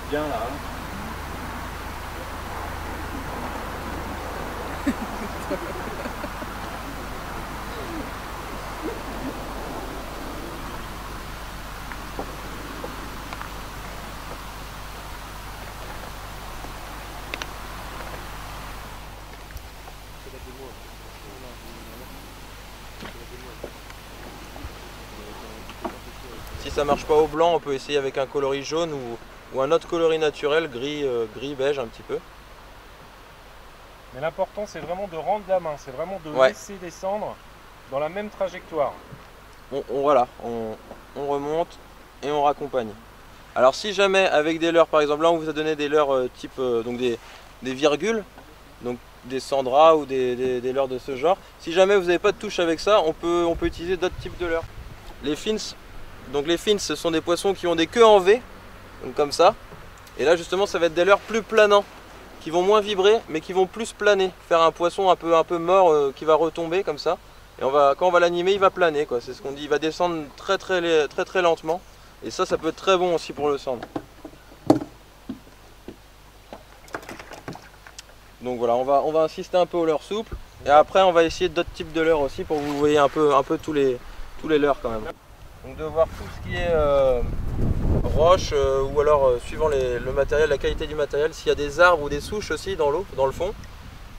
bien là. Hein. Si ça marche pas au blanc, on peut essayer avec un coloris jaune ou un autre coloris naturel, gris, gris beige un petit peu. Mais l'important c'est vraiment de rendre la main, c'est vraiment de Ouais. laisser descendre dans la même trajectoire. Voilà, on remonte et on raccompagne. Alors si jamais avec des leurres, par exemple là on vous a donné des leurres type donc des virgules, donc des Sandra ou des leurres de ce genre, si jamais vous n'avez pas de touche avec ça, on peut utiliser d'autres types de leurres. Les fins, donc les fins ce sont des poissons qui ont des queues en V, donc comme ça, et là justement ça va être des leurres plus planants, qui vont moins vibrer mais qui vont plus planer, faire un poisson un peu mort qui va retomber comme ça. Et quand on va l'animer, il va planer, quoi. C'est ce qu'on dit, il va descendre très lentement. Et ça peut être très bon aussi pour le sandre. Donc voilà, on va insister un peu aux leurres souples. Et après, on va essayer d'autres types de leurres aussi pour que vous voyez un peu tous les leurres quand même. Donc de voir tout ce qui est roche ou alors suivant le matériel, la qualité du matériel, s'il y a des arbres ou des souches aussi dans l'eau, dans le fond.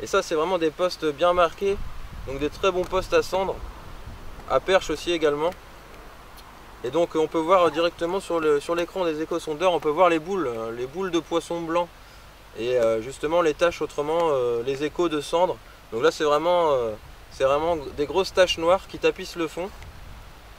Et ça, c'est vraiment des postes bien marqués. Donc des très bons postes à cendre, à perche aussi également. Et donc on peut voir directement sur l'écran des échosondeurs, on peut voir les boules de poissons blancs. Et justement les taches autrement, les échos de cendre. Donc là c'est vraiment des grosses taches noires qui tapissent le fond.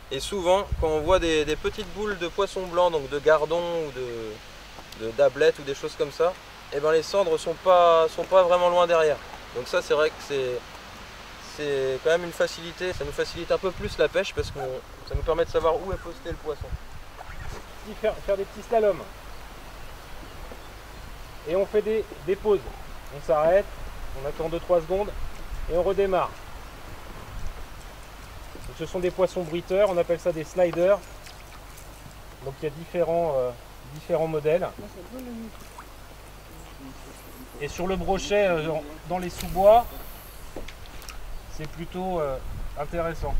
Et souvent quand on voit des petites boules de poissons blancs, donc de gardons ou d'ablettes ou des choses comme ça, et ben les cendres sont pas vraiment loin derrière. Donc ça c'est vrai que c'est quand même une facilité, ça nous facilite un peu plus la pêche parce que ça nous permet de savoir où est posté le poisson. Faire des petits slaloms. Et on fait des pauses. On s'arrête, on attend 2-3 secondes et on redémarre. Donc ce sont des poissons bruiteurs, on appelle ça des sliders. Donc il y a différents modèles. Et sur le brochet, dans les sous-bois, c'est plutôt intéressant.